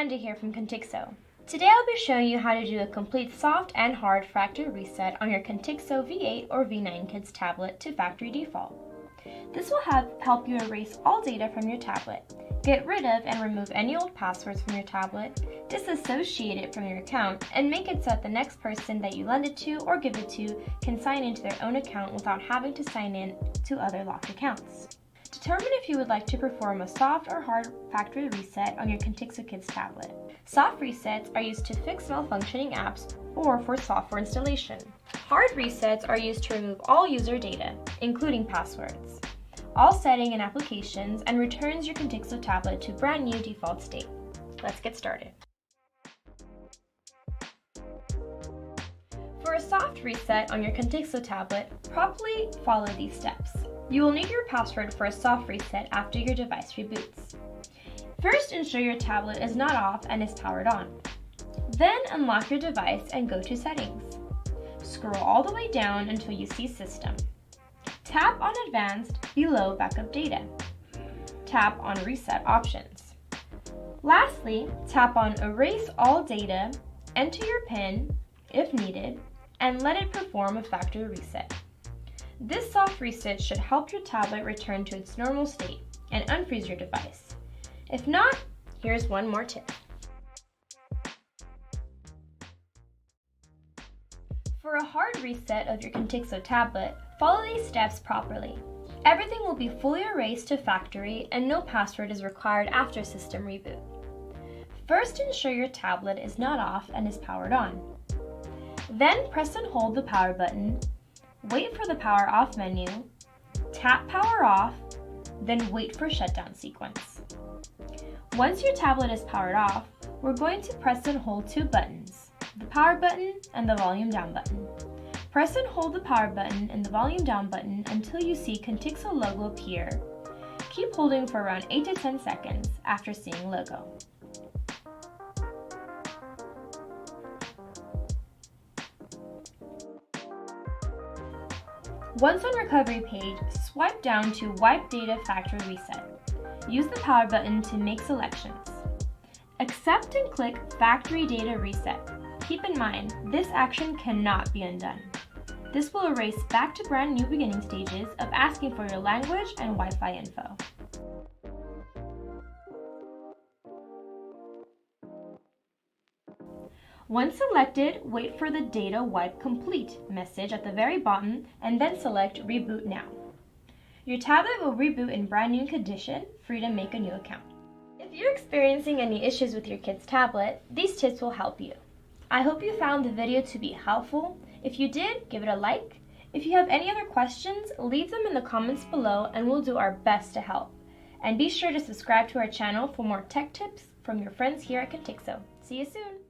Amanda here from Contixo. Today I'll be showing you how to do a complete soft and hard factory reset on your Contixo V8 or V9 Kids tablet to factory default. This will help you erase all data from your tablet, get rid of and remove any old passwords from your tablet, disassociate it from your account, and make it so that the next person that you lend it to or give it to can sign into their own account without having to sign in to other locked accounts. Determine if you would like to perform a soft or hard factory reset on your Contixo Kids tablet. Soft resets are used to fix malfunctioning apps or for software installation. Hard resets are used to remove all user data, including passwords, all setting and applications, and returns your Contixo tablet to brand new default state. Let's get started. For a soft reset on your Contixo tablet, properly follow these steps. You will need your password for a soft reset after your device reboots. First, ensure your tablet is not off and is powered on. Then unlock your device and go to Settings. Scroll all the way down until you see System. Tap on Advanced below Backup Data. Tap on Reset Options. Lastly, tap on Erase All Data, enter your PIN, if needed, and let it perform a factory reset. This soft reset should help your tablet return to its normal state and unfreeze your device. If not, here's one more tip. For a hard reset of your Contixo tablet, follow these steps properly. Everything will be fully erased to factory and no password is required after system reboot. First, ensure your tablet is not off and is powered on. Then press and hold the power button, wait for the power off menu, tap power off, then wait for shutdown sequence. Once your tablet is powered off, we're going to press and hold two buttons, the power button and the volume down button. Press and hold the power button and the volume down button until you see Contixo logo appear. Keep holding for around 8 to 10 seconds after seeing logo. Once on recovery page, swipe down to Wipe Data Factory Reset. Use the power button to make selections. Accept and click Factory Data Reset. Keep in mind, this action cannot be undone. This will erase back to brand new beginning stages of asking for your language and Wi-Fi info. Once selected, wait for the Data Wipe Complete message at the very bottom and then select Reboot Now. Your tablet will reboot in brand new condition, free to make a new account. If you're experiencing any issues with your kid's tablet, these tips will help you. I hope you found the video to be helpful. If you did, give it a like. If you have any other questions, leave them in the comments below and we'll do our best to help. And be sure to subscribe to our channel for more tech tips from your friends here at Contixo. See you soon!